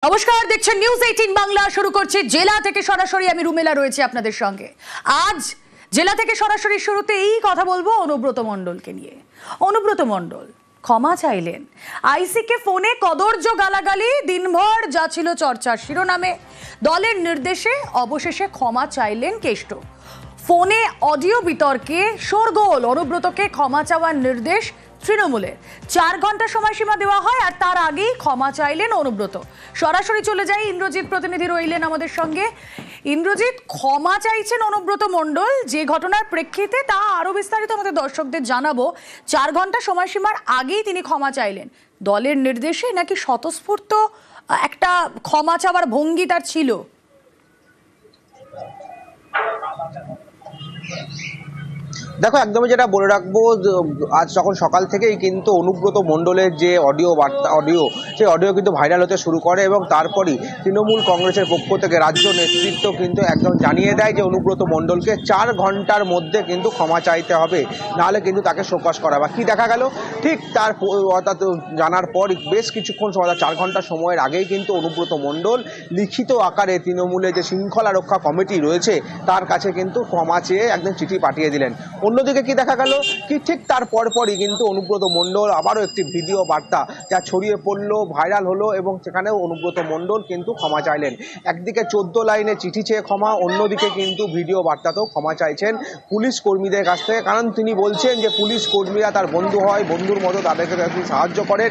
নমস্কার, দেখছেন নিউজ 18 বাংলা। শুরু করছি জেলা থেকে সরাসরি। আমি রুমেলা রয়েছি আপনাদের সঙ্গে। আজ জেলা থেকে সরাসরি শুরুতে এই কথা বলবো অনুব্রত মণ্ডলকে নিয়ে। অনুব্রত মণ্ডল ক্ষমা চাইলেন। আইসিকে ফোনে কদর্য গালাগালি, দিনভর যা ছিল চর্চার শিরোনামে। দলের নির্দেশে অবশেষে ক্ষমা চাইলেন কেষ্ট। ফোনে অডিও বিতর্কে শোরগোল। অনুব্রতকে ক্ষমা চাওয়ার নির্দেশ তৃণমূলের। 4 ঘন্টা সময়সীমা দেওয়া হয় আর তার আগেই ক্ষমা চাইলেন অনুব্রত। সরাসরি চলে যাই, ইন্দ্রজিৎ প্রতিনিধি রইলেন আমাদের সঙ্গে। ইন্দ্রজিৎ, ক্ষমা চাইছেন অনুব্রত মণ্ডল, যে ঘটনার প্রেক্ষিতে তা আরো বিস্তারিত আমাদের দর্শকদের জানাবো। 4 ঘন্টা সময়সীমার আগেই তিনি ক্ষমা চাইলেন। দলের নির্দেশে নাকি স্বতঃস্ফূর্ত একটা ক্ষমা চাওয়ার ভঙ্গি তার ছিল? দেখো, একদমই যেটা বলে রাখবো, আজ যখন সকাল থেকেই কিন্তু অনুব্রত মণ্ডলের যে অডিও সেই অডিও কিন্তু ভাইরাল হতে শুরু করে এবং তারপরই তৃণমূল কংগ্রেসের পক্ষ থেকে রাজ্য নেতৃত্ব কিন্তু একদম জানিয়ে দেয় যে অনুব্রত মণ্ডলকে 4 ঘন্টার মধ্যে কিন্তু ক্ষমা চাইতে হবে, নাহলে কিন্তু তাকে শোকজ করা। বা কি দেখা গেল, ঠিক তার অর্থাৎ জানার পর বেশ কিছুক্ষণ সময়, 4 ঘন্টা সময়ের আগেই কিন্তু অনুব্রত মণ্ডল লিখিত আকারে তৃণমূলের যে শৃঙ্খলা রক্ষা কমিটি রয়েছে তার কাছে কিন্তু ক্ষমা চেয়ে একদম চিঠি পাঠিয়ে দিলেন। অন্যদিকে কি দেখা গেল, কি ঠিক তার পরপরই কিন্তু অনুব্রত মণ্ডল আবারও একটি ভিডিও বার্তা যা ছড়িয়ে পড়লো, ভাইরাল হলো এবং সেখানেও অনুব্রত মণ্ডল কিন্তু ক্ষমা চাইলেন। একদিকে 14 লাইনে চিঠি চেয়ে ক্ষমা, অন্যদিকে কিন্তু ভিডিও বার্তাতেও ক্ষমা চাইছেন পুলিশ কর্মীদের কাছ থেকে। কারণ তিনি বলছেন যে পুলিশ কর্মীরা তার বন্ধু হয়, বন্ধুর মতো তাদেরকে তিনি সাহায্য করেন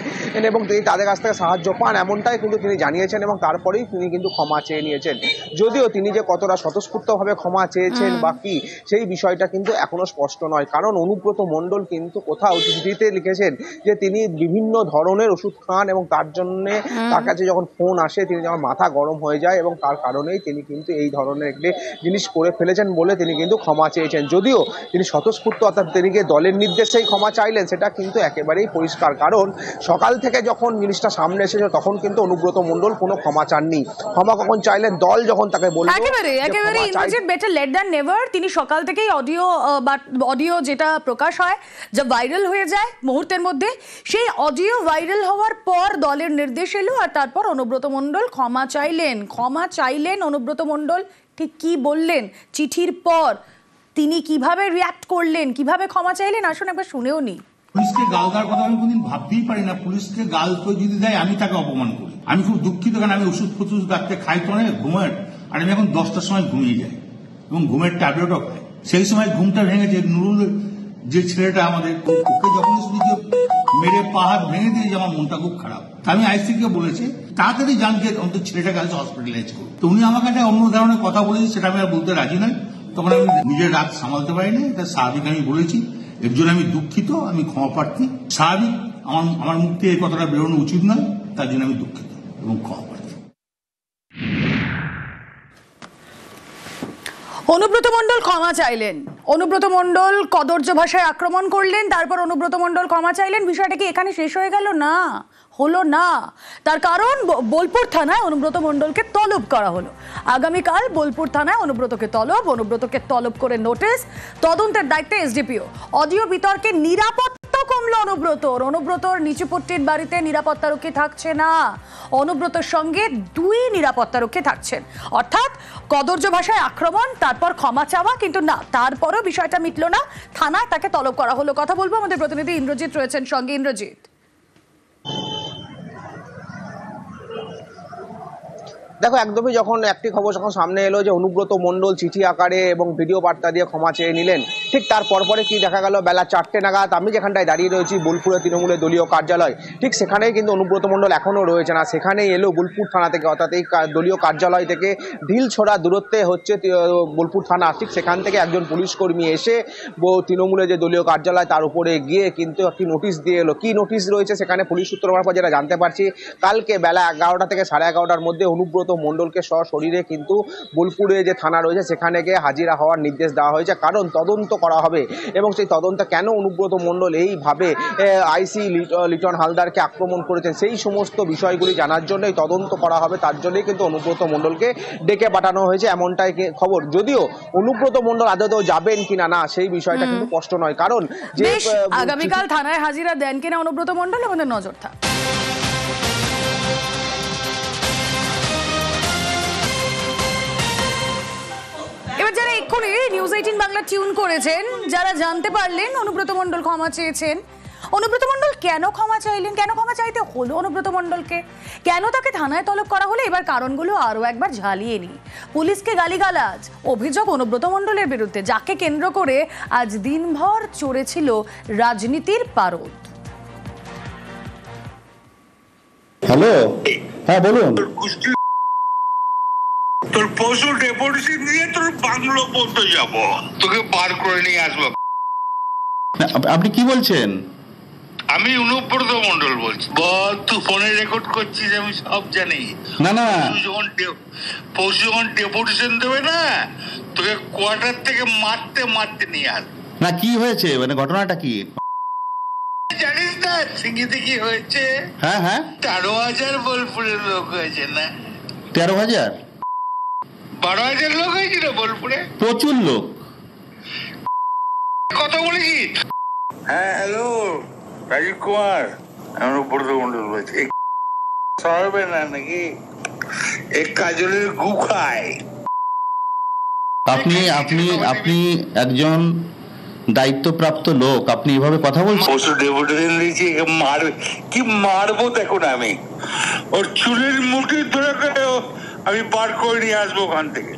এবং তিনি তাদের কাছ থেকে সাহায্য পান, এমনটাই কিন্তু তিনি জানিয়েছেন এবং তারপরেই তিনি কিন্তু ক্ষমা চেয়ে নিয়েছেন। যদিও তিনি যে কতটা স্বতঃস্ফূর্তভাবে ক্ষমা চেয়েছেন বা কি, সেই বিষয়টা কিন্তু এখনো স্পষ্ট নয়। কারণ অনুব্রত মণ্ডল কিন্তু কোথাও চিঠিতে লিখেছেন যে তিনি বিভিন্ন ধরনের ওষুধ খান এবং তার জন্যে তার কাছে যখন ফোন আসে তিনি যখন মাথা গরম হয়ে যায় এবং তার কারণেই তিনি কিন্তু এই ধরনের একটি জিনিস করে ফেলেছেন বলে তিনি কিন্তু ক্ষমা চেয়েছেন। যদিও তিনি স্বতঃস্ফূর্ত, অর্থাৎ তিনি দলের নির্দেশেই ক্ষমা চাইলেন, সেটা কিন্তু একেবারেই পরিষ্কার। কারণ সকাল থেকে যখন জিনিসটা সামনে এসেছে তখন কিন্তু অনুব্রত মণ্ডল কোনো ক্ষমা চাননি। ক্ষমা কখন চাইলেন, দল যখন তাকে বলল একেবারে Indrajit, better late than never. তিনি সকাল থেকেই অডিও যেটা প্রকাশ হয়, যা ভাইরাল হয়ে যায় মুহূর্তের মধ্যে, সেই অডিও ভাইরাল হওয়ার পর দলের নির্দেশ এলো আর তারপর অনুব্রত মণ্ডল ক্ষমা চাইলেন। অনুব্রত মণ্ডল ঠিক কি বললেন চিঠির পর, তিনি কিভাবে রিঅ্যাক্ট করলেন, কিভাবে ক্ষমা চাইলেন, আসুন একবার শুনেও নি। পুলিশকে গাল দেওয়ার কথা আমি কোনদিন ভাবতেই পারি না। পুলিশকে গাল তো যদি দেয় আমি তাকে অপমান করি। আমি খুব দুঃখিত, কারণ আমি ওষুধ ফষুধ ডাকতে খাই তো অনেক ঘুমের, আর আমি এখন 10টার সময় ঘুমিয়ে যাই এবং ঘুমের ট্যাবলেটও খাই। সেই সময় ঘুমটা ভেঙেছে নুরুল, যে ছেলেটা আমাদের, ওকে যখন শুনেছি মেরে পা হাত ভেঙে দিয়েছে, আমার মনটা খুব খারাপ। আমি আইসিকে বলেছি তাড়াতাড়ি জানকে অন্তত ছেলেটাকে হসপিটালাইজ করুন। তো উনি আমাকে একটা অন্য ধরনের কথা বলেছে, সেটা আমি আর বলতে রাজি নই। তখন আমি নিজের রাগ সামালতে পারিনি, এটা স্বাভাবিক আমি বলেছি। এর জন্য আমি দুঃখিত, আমি ক্ষমা প্রার্থী। স্বাভাবিক আমার মুখ থেকে এই কথাটা বেরোনো উচিত নয়, তার জন্য আমি দুঃখিত এবং ক্ষমা প্রার্থী। অনুব্রত মণ্ডল ক্ষমা চাইলেন, অনুব্রত মণ্ডল কদর্য ভাষায় আক্রমণ করলেন, তারপর অনুব্রত মণ্ডল ক্ষমা চাইলেন। বিষয়টা কি এখানে শেষ হয়ে গেল? না, হলো না। তার কারণ বোলপুর থানায় অনুব্রত মণ্ডলকে তলব করা হলো। আগামীকাল বোলপুর থানায় অনুব্রতকে তলব করে নোটিশ। তদন্তের দায়িত্বে এসডিপিও। অডিও বিতর্কে নিরাপত্তা কমলো অনুব্রতর নিচুপট্টির বাড়িতে নিরাপত্তারক্ষী থাকছে না। অনুব্রতর সঙ্গে 2 নিরাপত্তারক্ষী থাকছেন। অর্থাৎ কদর্য ভাষায় আক্রমণ, তারপর ক্ষমা চাওয়া, কিন্তু না, তারপরও বিষয়টা মিটলো না। থানায় তাকে তলব করা হলো। কথা বলবো, আমাদের প্রতিনিধি ইন্দ্রজিৎ রয়েছেন সঙ্গে। ইন্দ্রজিৎ, দেখো, একদমই যখন একটি খবর যখন সামনে এলো যে অনুব্রত মণ্ডল চিঠি আকারে এবং ভিডিও বার্তা দিয়ে ক্ষমা চেয়ে নিলেন, ঠিক তার পরে কি দেখা গেল, বেলা 4টে নাগাদ আমি যেখানটায় দাঁড়িয়ে রয়েছি বোলপুরে তৃণমূলের দলীয় কার্যালয়, ঠিক সেখানেই কিন্তু অনুব্রত মণ্ডল এখনও রয়েছে না। সেখানেই এলো বোলপুর থানা থেকে, অর্থাৎ এই দলীয় কার্যালয় থেকে ঢিল ছোড়া দূরত্বে হচ্ছে বোলপুর থানা। ঠিক সেখান থেকে একজন পুলিশ কর্মী এসে তৃণমূলের যে দলীয় কার্যালয় তার উপরে গিয়ে কিন্তু একটি নোটিশ দিয়ে এলো। কি নোটিশ রয়েছে সেখানে, পুলিশ সূত্র মারফত যেটা জানতে পারছি, কালকে বেলা 11টা থেকে 11:30টার মধ্যে অনুব্রত মণ্ডলকে সশরীরে কিন্তু বোলপুরে যে থানা রয়েছে সেখানে গিয়ে হাজিরা হওয়ার নির্দেশ দেওয়া হয়েছে। কারণ তদন্ত করা হবে এবং সেই তদন্তে কেন অনুব্রত মণ্ডল এইভাবে আইসি লিটন হালদারকে আক্রমণ করেছেন সেই সমস্ত বিষয়গুলি জানার জন্যই তদন্ত করা হবে। তার জন্যই কিন্তু অনুব্রত মণ্ডলকে ডেকে পাঠানো হয়েছে, এমনটাই খবর। যদিও অনুব্রত মণ্ডল আদৌ যাবেন কিনা না সেই বিষয়টা কিন্তু স্পষ্ট নয়। কারণ যে আগামীকাল থানায় হাজিরা দেন কিনা অনুব্রত মণ্ডল, আমাদের নজর থাক। এক্ষুনি নিউজ 18 বাংলা টিউন করেছেন যারা জানতে পারলেন অনুব্রত মণ্ডল ক্ষমা চেয়েছেন। অনুব্রত মণ্ডল কেন ক্ষমা চাইলেন, কেন ক্ষমা চাইতে হলো অনুব্রত মণ্ডলকে, কেন তাকে থানায় তলব করা হলো, এবার কারণগুলো আরো একবার ঝালিয়ে নি। পুলিশকে গালিগালাজ, অভিযোগ অনুব্রত মণ্ডলের বিরুদ্ধে, যাকে কেন্দ্র করে আজ দিনভর চড়েছিল রাজনীতির পারদ। হ্যালো, হ্যাঁ বলুন। তোর পশু ডেপুটেশন নিয়ে তোর বাংলো পর্যন্ত যাব, তোকে বার করে নিয়ে আসবো। আপনি কি বলছেন? আমি অনুব্রত মণ্ডল বলছি। বল, তুই ফোনে রেকর্ড করছিস, আমি সব জানি। না না, পশু যখন ডেপুটেশন দেবে না, তোকে কোয়ার্টার থেকে মারতে মারতে নিয়ে আসবো। না কি হয়েছে, মানে ঘটনাটা কি জানিস না সিঙ্গিতে কি হয়েছে? হ্যাঁ হ্যাঁ, 13,000 বোলপুরের লোক হয়েছে না? 13,000? 12,000 লোক হয়েছিল বোলপুরে, প্রচুর লোক। কথা বলেছিস? হ্যাঁ, হ্যালো রাজীব কুমার, আমি অনুব্রত মণ্ডল বলছি। সরবে না নাকি? এক কাজলের গু খায়। আপনি আপনি আপনি একজন দায়িত্বপ্রাপ্ত লোক, আপনি এভাবে কথা বলছেন? পশু ডেপুটেশন দিয়েছি, মারবে কি মারবো দেখুন, আমি ওর চুলের মুঠি ধরে আমি বার করে নিয়ে আসবো ওখান থেকে।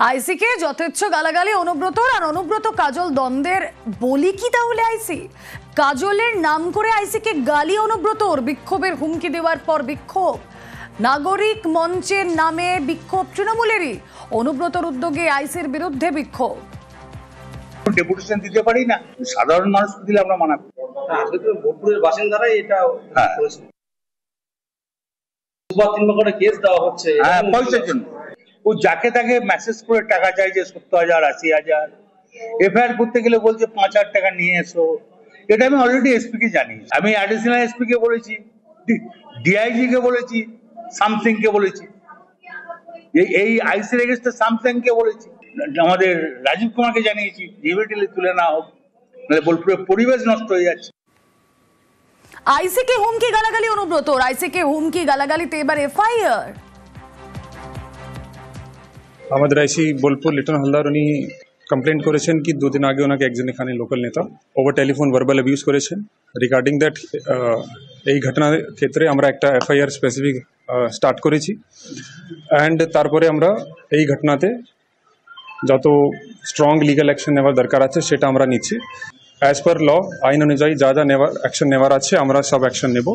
আইসিকে যথেচ্ছ গালাগালি অনুব্রতর, আর অনুব্রত কাজল দ্বন্দ্বের বলি কি তাহলে আইসি? কাজলের নাম করে আইসিকে গালি অনুব্রতর, বিক্ষোভের হুমকি দেওয়ার পর বিক্ষোভ, নাগরিক মঞ্চের নামে বিক্ষোভ তৃণমূলেরই, অনুব্রতর উদ্যোগে আইসির বিরুদ্ধে বিক্ষোভ। ডেপুটেশন দিতে পারি না, সাধারণ মানুষকে দিলে আমরা মানা করি। বোলপুরের বাসিন্দারাই এটা করেছে। 2-3 করে কেস দেওয়া হচ্ছে পয়সার জন্য। ও যাকে তাকে মেসেজ করে টাকা চাইছে, 70,000 80,000। এফআইআর করতে গেলে বলছে 5,000 টাকা নিয়ে এসো। এটা আমি অলরেডি এসপি কে জানি, আমি অ্যাডিশনাল এসপি কে বলেছি, ডিআইজি কে বলেছি, সামথিং কে বলেছি, এই আইসির এগেইনস্টে সামথিং কে বলেছি, আমাদের রাজীব কুমারকে জানিয়েছি ইমিডিয়েটলি তুলে না হোক, নাহলে বোলপুরের পরিবেশ নষ্ট হয়ে যাচ্ছে। আইসিকে হুমকি গালাগালি অনুব্রতর, আইসিকে হুমকি গালাগালিতে এবার এফআইআর। আমাদের আইসি বোলপুর লিটন হালদার উনি কমপ্লেন করেছেন কি 2 দিন আগে ওনাকে একজন এখানে লোকাল নেতা ওভার টেলিফোন ভার্বাল অ্যাবিউজ করেছেন। রিগার্ডিং দ্যাট এই ঘটনার ক্ষেত্রে আমরা একটা এফআইআর স্পেসিফিক স্টার্ট করেছি, অ্যান্ড তারপরে আমরা এই ঘটনাতে যত স্ট্রং লিগাল অ্যাকশন নেওয়ার দরকার আছে সেটা আমরা নিচ্ছি। অ্যাজ পার ল, আইন অনুযায়ী যা যা অ্যাকশন নেওয়ার আছে আমরা সব অ্যাকশন নেব।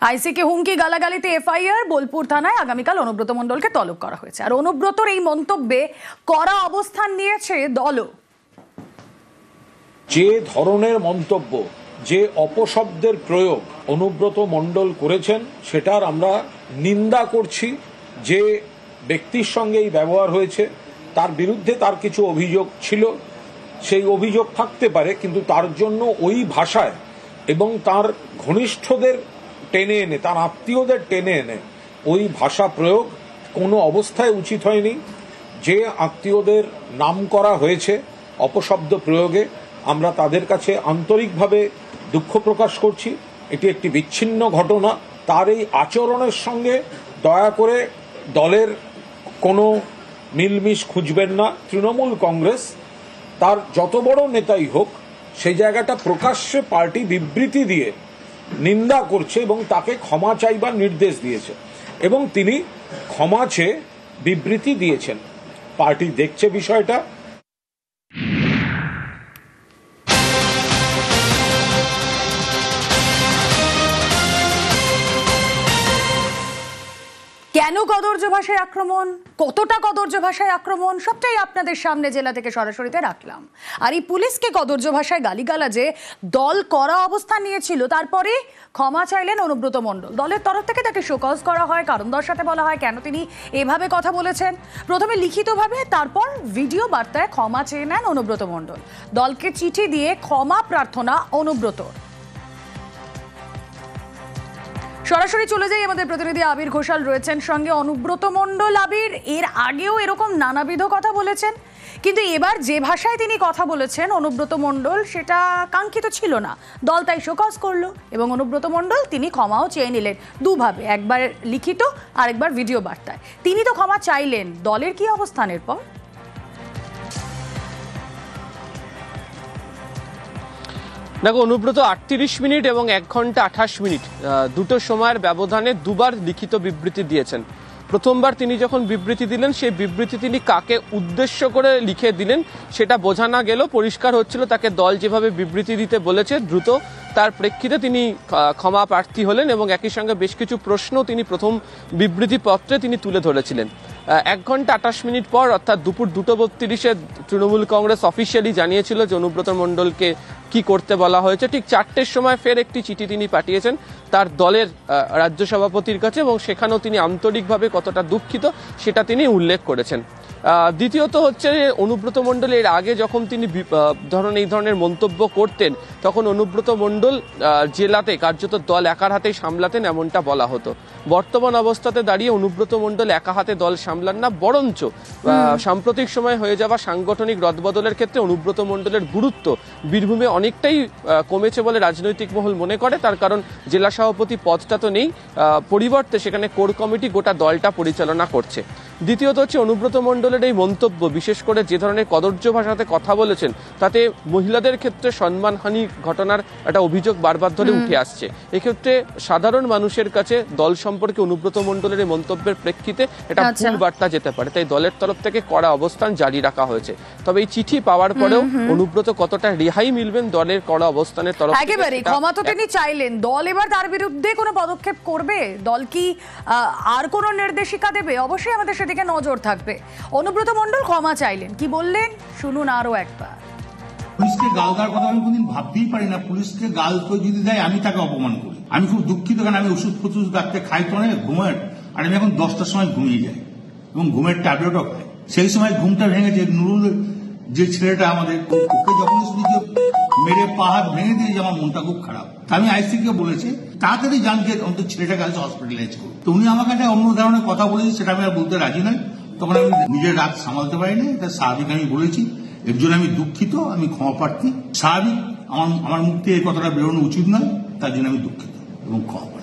আইসিকে হুমকি গালাগালিতে এফআইআর, বোলপুর থানায় আগামীকাল অনুব্রত মণ্ডলকে তলব করা হয়েছে। আর অনুব্রতর এই মন্তব্যে কড়া অবস্থান নিয়েছে দলও। যে ধরনের মন্তব্য, যে অপশব্দের প্রয়োগ অনুব্রত মণ্ডল করেছেন সেটার আমরা নিন্দা করছি। যে ব্যক্তির সঙ্গে এই ব্যবহার হয়েছে তার বিরুদ্ধে তার কিছু অভিযোগ ছিল, সেই অভিযোগ থাকতে পারে, কিন্তু তার জন্য ওই ভাষায় এবং তার ঘনিষ্ঠদের টেনে এনে, তার আত্মীয়দের টেনে এনে ওই ভাষা প্রয়োগ কোনো অবস্থায় উচিত হয়নি। যে আত্মীয়দের নাম করা হয়েছে অপশব্দ প্রয়োগে, আমরা তাদের কাছে আন্তরিকভাবে দুঃখ প্রকাশ করছি। এটি একটি বিচ্ছিন্ন ঘটনা। তার এই আচরণের সঙ্গে দয়া করে দলের কোনো মিলমিশ খুঁজবেন না। তৃণমূল কংগ্রেস তার যত বড় নেতাই হোক, সেই জায়গাটা প্রকাশ্যে পার্টি বিবৃতি দিয়ে নিন্দা করছে এবং তাকে ক্ষমা চাইবার নির্দেশ দিয়েছে, এবং তিনি ক্ষমা চেয়ে বিবৃতি দিয়েছেন। পার্টি দেখছে বিষয়টা। কেন কদর্য ভাষায় আক্রমণ, কতটা কদর্য ভাষায় আক্রমণ, সবটাই আপনাদের সামনে জেলা থেকে সরাসরিতে রাখলাম। আর এই পুলিশকে কদর্য ভাষায় গালিগালাজে দল কড়া অবস্থান নিয়েছিল, তারপরে ক্ষমা চাইলেন অনুব্রত মণ্ডল। দলের তরফ থেকে তাকে শোকজ করা হয়, কারণ দর্শাতে বলা হয় কেন তিনি এভাবে কথা বলেছেন। প্রথমে লিখিতভাবে, তারপর ভিডিও বার্তায় ক্ষমা চেয়ে নেন অনুব্রত মণ্ডল। দলকে চিঠি দিয়ে ক্ষমা প্রার্থনা অনুব্রতর। সরাসরি চলে যাই, আমাদের প্রতিনিধি আবির ঘোষাল রয়েছেন সঙ্গে। অনুব্রত মণ্ডল, আবির এর আগেও এরকম নানাবিধ কথা বলেছেন, কিন্তু এবার যে ভাষায় তিনি কথা বলেছেন অনুব্রত মণ্ডল, সেটা কাঙ্ক্ষিত ছিল না। দল তাই শোকজ করলো এবং অনুব্রত মণ্ডল তিনি ক্ষমাও চেয়ে নিলেন দুভাবে, একবার লিখিত আর একবার ভিডিও বার্তায়। তিনি তো ক্ষমা চাইলেন, দলের কি অবস্থানের পর? দেখো, অনুব্রত 38 মিনিট এবং 1 ঘন্টা 28 মিনিট দুটো সময়ের ব্যবধানে দুবার লিখিত বিবৃতি দিয়েছেন। প্রথমবার তিনি যখন বিবৃতি দিলেন, সেই বিবৃতি তিনি কাকে উদ্দেশ্য করে লিখে দিলেন সেটা বোঝা না গেলেও পরিষ্কার হচ্ছিল তাকে দল যেভাবে বিবৃতি দিতে বলেছে দ্রুত, তার প্রেক্ষিতে তিনি ক্ষমা প্রার্থী হলেন এবং একই সঙ্গে বেশ কিছু প্রশ্ন তিনি প্রথম বিবৃতি পত্রে তিনি তুলে ধরেছিলেন। 1 ঘন্টা 28 মিনিট পর অর্থাৎ দুপুর 2:32-এ তৃণমূল কংগ্রেস অফিসিয়ালি জানিয়েছিল যে অনুব্রত মণ্ডলকে কি করতে বলা হয়েছে। ঠিক 4টের সময় ফের একটি চিঠি তিনি পাঠিয়েছেন তার দলের রাজ্য সভাপতির কাছে এবং সেখানেও তিনি আন্তরিকভাবে কতটা দুঃখিত সেটা তিনি উল্লেখ করেছেন। দ্বিতীয়ত হচ্ছে অনুব্রত মণ্ডল এর আগে যখন তিনি এই ধরনের মন্তব্য করতেন তখন অনুব্রত মণ্ডল জেলাতে কার্যত দল একার হাতেই সামলাতেন এমনটা বলা হতো। বর্তমান অবস্থাতে দাঁড়িয়ে অনুব্রত মণ্ডল একা হাতে দল সামলান না, বরঞ্চ সাম্প্রতিক সময় হয়ে যাওয়া সাংগঠনিক রদবদলের ক্ষেত্রে অনুব্রত মণ্ডলের গুরুত্ব বীরভূমে অনেকটাই কমেছে বলে রাজনৈতিক মহল মনে করে। তার কারণ জেলা সভাপতি পদটা তো নেই, পরিবর্তে সেখানে কোর কমিটি গোটা দলটা পরিচালনা করছে। দ্বিতীয়ত হচ্ছে অনুব্রত মণ্ডলের এই মন্তব্য, বিশেষ করে যে ধরনের কদর্য ভাষাতে কথা বলেছেন তাতে মহিলাদের ক্ষেত্রে সম্মানহানি ঘটনার একটা অভিযোগ বারবার ধরে উঠে আসছে। এক্ষেত্রে সাধারণ মানুষের কাছে দল সম্পর্কে অনুব্রত মণ্ডলের এই মন্তব্যের প্রেক্ষিতে এটা ভুল বার্তা যেতে পারে, তাই দলের তরফ থেকে কড়া অবস্থান জারি রাখা হয়েছে। তবে এই চিঠি পাওয়ার পরেও অনুব্রত কতটা রেহাই মিলবেন দলের কড়া অবস্থানের তরফ থেকে, একেবারে ক্ষমা তো তিনি চাইলেন, দল এবার তার বিরুদ্ধে কোনো পদক্ষেপ করবে, দল কি আর কোনো নির্দেশিকা দেবে? অবশ্যই আমাদের সেদিকে নজর থাকবে। অনুব্রত মণ্ডল ক্ষমা চাইলেন, কি বললেন শুনুন আরো একবার। পুলিশকে গাল দেওয়ার কথা আমি কোনদিন ভাবতেই পারি না। পুলিশকে গাল কেউ যদি দেয় আমি তাকে অপমান করি। আমি খুব দুঃখিত, কারণ আমি ওষুধ ফষুধ ডাক্তার খাই তো অনেক ঘুমের, আর আমি এখন 10টার সময় ঘুমিয়ে যাই এবং ঘুমের ট্যাবলেটও খাই। সেই সময় ঘুমটা ভেঙেছে নুরুল যে ছেলেটা আমাদের, ওকে যখন শুনি যে মেরে পা হাত ভেঙে দিয়েছে আমার মনটা খুব খারাপ। আমি আইসিকে বলেছি তাড়াতাড়ি জানকে অন্তত ছেলেটাকে আজ হসপিটালাইজ করুন। তো উনি আমাকে একটা অন্য ধরনের কথা বলেছে, সেটা আমি আর বলতে রাজি নই। তখন আমি নিজের রাগ সামালতে পারিনি, এটা স্বাভাবিক আমি বলেছি, এর জন্য আমি দুঃখিত, আমি ক্ষমা প্রার্থী। স্বাভাবিক আমার মুখ থেকে এই কথাটা বেরোনো উচিত নয়, তার জন্য আমি দুঃখিত এবং ক্ষমা।